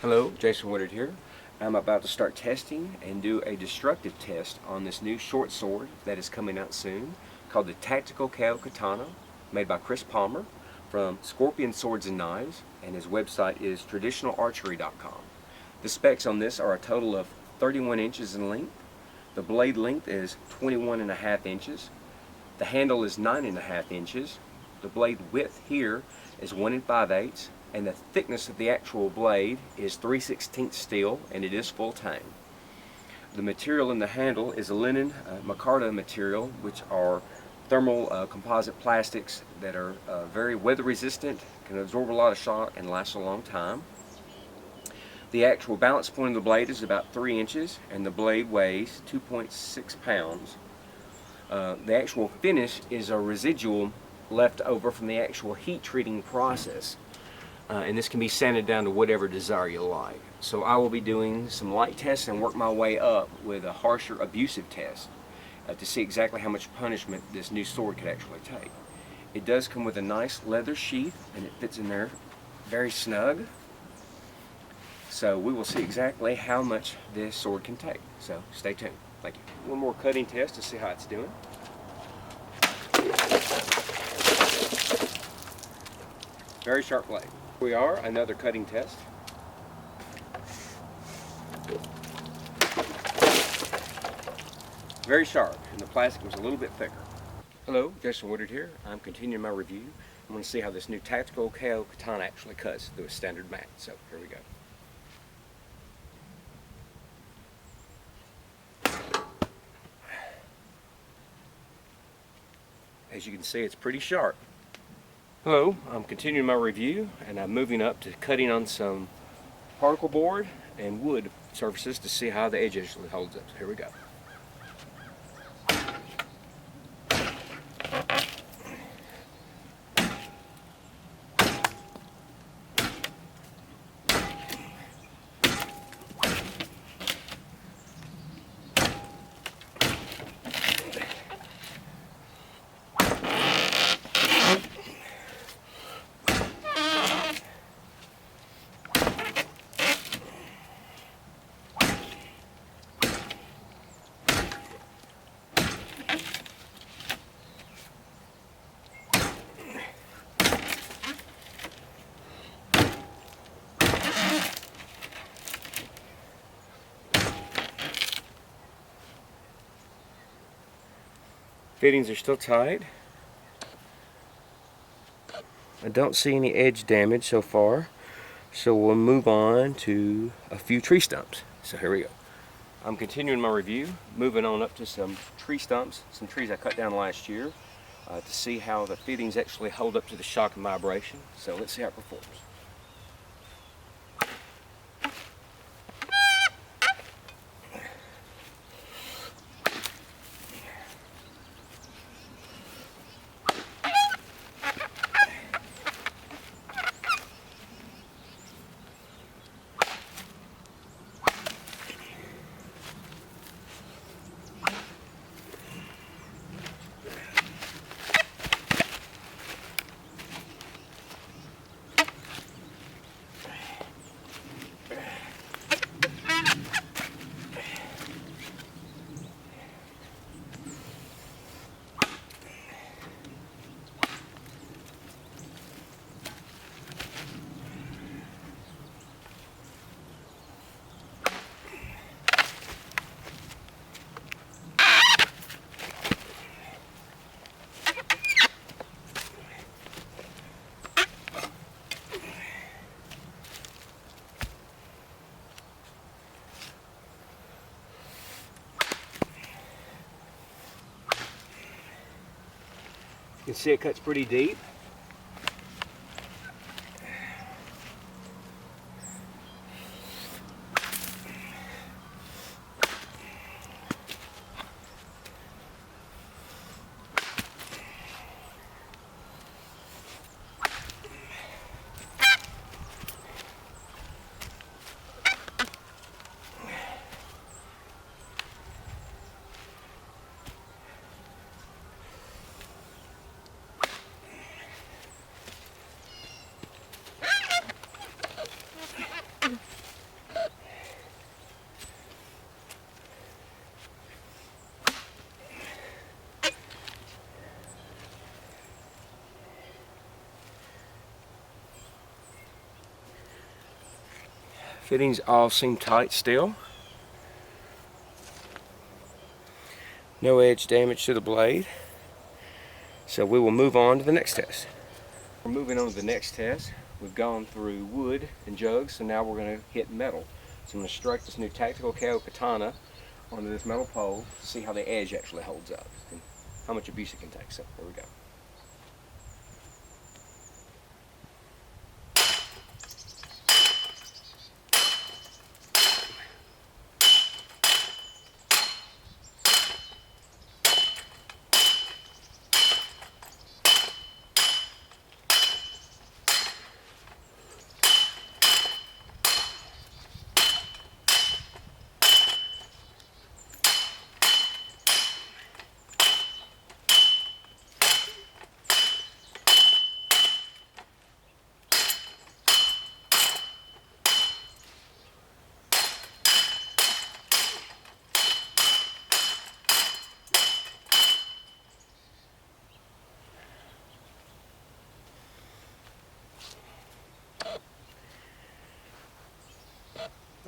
Hello, Jason Woodard here. I'm about to start testing and do a destructive test on this new short sword that is coming out soon called the Tactical KO Katana, made by Chris Palmer from scorpionswords&knives, and his website is traditionalarchery.com. The specs on this are a total of 31 inches in length. The blade length is 21.5 inches. The handle is 9.5 inches. The blade width here is 1 5/8, and the thickness of the actual blade is 3/16 steel, and it is full tang. The material in the handle is a linen micarta material, which are thermal composite plastics that are very weather resistant, can absorb a lot of shock, and last a long time. The actual balance point of the blade is about 3 inches, and the blade weighs 2.6 pounds. The actual finish is a residual left over from the actual heat treating process. And this can be sanded down to whatever desire you like. So I will be doing some light tests and work my way up with a harsher abusive test to see exactly how much punishment this new sword could actually take. It does come with a nice leather sheath, and it fits in there very snug. So we will see exactly how much this sword can take. So stay tuned. Thank you. One more cutting test to see how it's doing. Very sharp blade. Here we are, another cutting test. Very sharp, and the plastic was a little bit thicker. Hello, Jason Woodard here. I'm continuing my review. I'm going to see how this new Tactical KO Katana actually cuts through a standard mat. So here we go. As you can see, it's pretty sharp. Hello, I'm continuing my review, and I'm moving up to cutting on some particle board and wood surfaces to see how the edge actually holds up. So here we go. Fittings are still tight. I don't see any edge damage so far, so we'll move on to a few tree stumps. So here we go. I'm continuing my review, moving on up to some tree stumps, some trees I cut down last year, to see how the fittings actually hold up to the shock and vibration. So let's see how it performs. You can see it cuts pretty deep. Fittings all seem tight still. No edge damage to the blade. So we will move on to the next test. We're moving on to the next test. We've gone through wood and jugs, so now we're going to hit metal. So I'm going to strike this new tactical KO katana onto this metal pole to see how the edge actually holds up and how much abuse it can take. So here we go.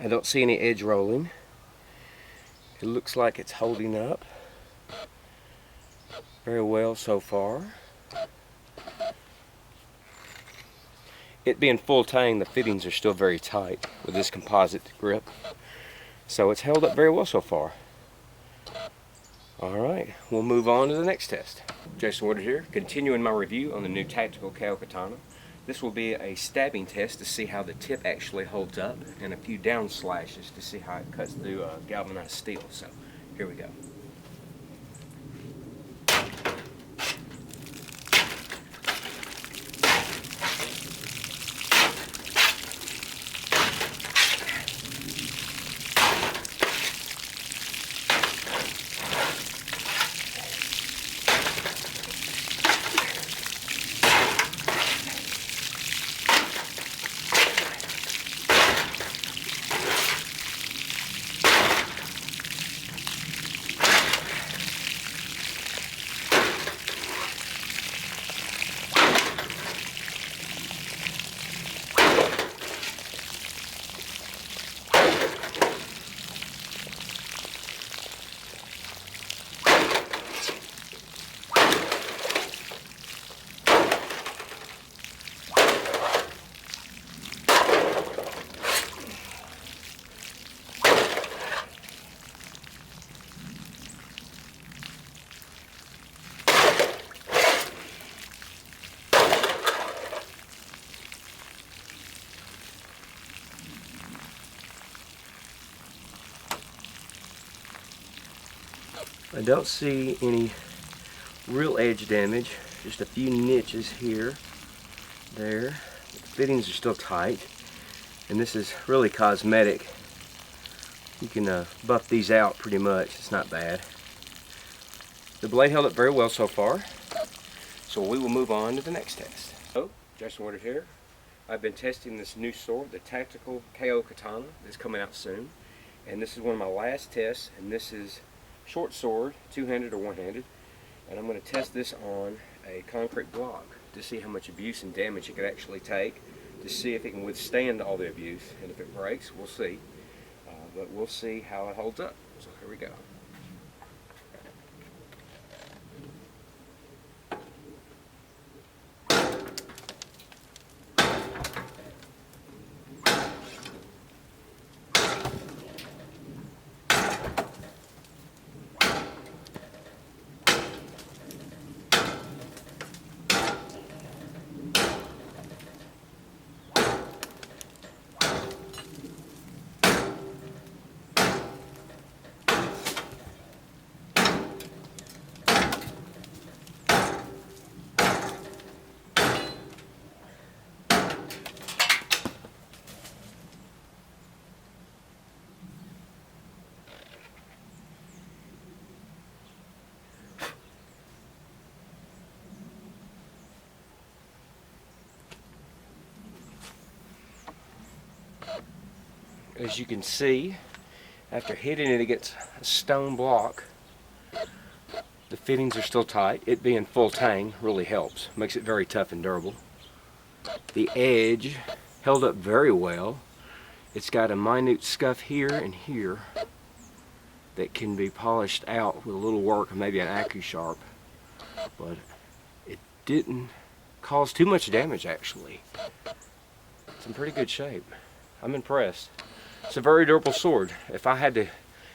I don't see any edge rolling. It looks like it's holding up very well so far. It being full tang, the fittings are still very tight with this composite grip. So it's held up very well so far. Alright, we'll move on to the next test. Jason Woodard here, continuing my review on the new tactical KO katana. This will be a stabbing test to see how the tip actually holds up, and a few down slashes to see how it cuts through galvanized steel. So here we go. I don't see any real edge damage, just a few niches here, there. The fittings are still tight, and this is really cosmetic. You can buff these out pretty much, it's not bad. The blade held up very well so far, so we will move on to the next test. Oh, Jason Woodard here. I've been testing this new sword, the tactical KO katana, that's coming out soon. And this is one of my last tests, and this is short sword, two-handed or one-handed, and I'm going to test this on a concrete block to see how much abuse and damage it could actually take, to see if it can withstand all the abuse, and if it breaks, we'll see. But we'll see how it holds up. So here we go. As you can see, after hitting it against a stone block, the fittings are still tight. It being full tang really helps, makes it very tough and durable. The edge held up very well. It's got a minute scuff here and here that can be polished out with a little work, maybe an AccuSharp, but it didn't cause too much damage actually. It's in pretty good shape. I'm impressed. It's a very durable sword. If I had to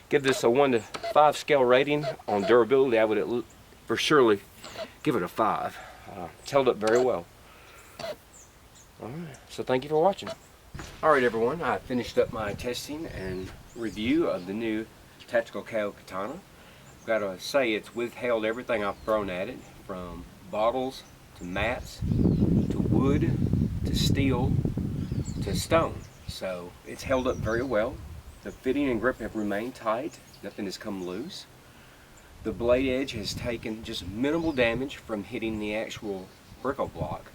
give this a 1 to 5 scale rating on durability, I would for surely give it a 5. It's held up very well. Alright, so thank you for watching. Alright everyone, I finished up my testing and review of the new Tactical KO Katana. I've got to say it's withheld everything I've thrown at it, from bottles to mats to wood to steel to stone. So it's held up very well. The fitting and grip have remained tight. Nothing has come loose. The blade edge has taken just minimal damage from hitting the actual brickle block,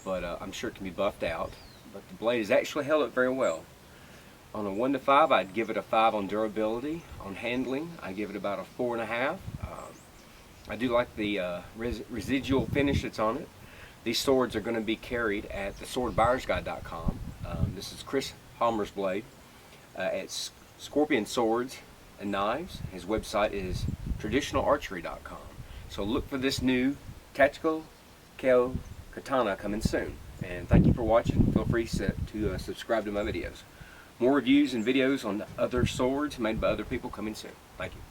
but I'm sure it can be buffed out. But the blade has actually held up very well. On a 1 to 5, I'd give it a 5 on durability. On handling, I give it about a 4.5. I do like the residual finish that's on it. These swords are going to be carried at the swordbuyersguide.com. This is Chris Palmer's blade at scorpionswords&knives. His website is traditionalarchery.com. So look for this new Tactical KO Katana coming soon. And thank you for watching. Feel free to subscribe to my videos. More reviews and videos on other swords made by other people coming soon. Thank you.